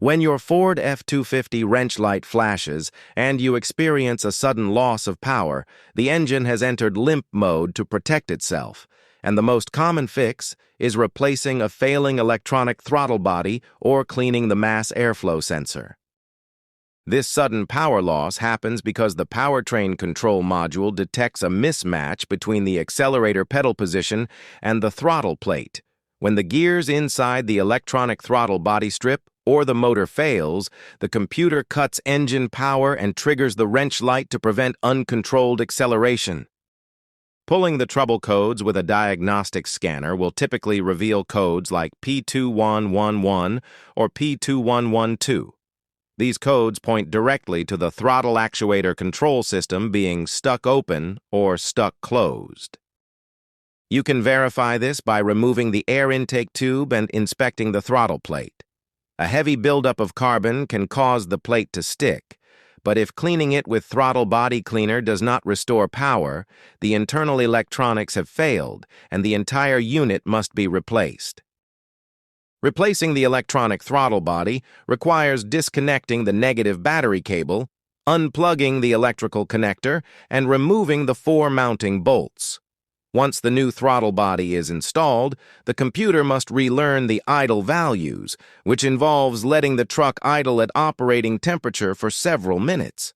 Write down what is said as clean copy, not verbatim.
When your Ford F-250 wrench light flashes and you experience a sudden loss of power, the engine has entered limp mode to protect itself, and the most common fix is replacing a failing electronic throttle body or cleaning the mass airflow sensor. This sudden power loss happens because the powertrain control module detects a mismatch between the accelerator pedal position and the throttle plate. When the gears inside the electronic throttle body strip or the motor fails, the computer cuts engine power and triggers the wrench light to prevent uncontrolled acceleration. Pulling the trouble codes with a diagnostic scanner will typically reveal codes like P2111 or P2112. These codes point directly to the throttle actuator control system being stuck open or stuck closed. You can verify this by removing the air intake tube and inspecting the throttle plate. A heavy buildup of carbon can cause the plate to stick, but if cleaning it with throttle body cleaner does not restore power, the internal electronics have failed and the entire unit must be replaced. Replacing the electronic throttle body requires disconnecting the negative battery cable, unplugging the electrical connector, and removing the 4 mounting bolts. Once the new throttle body is installed, the computer must relearn the idle values, which involves letting the truck idle at operating temperature for several minutes.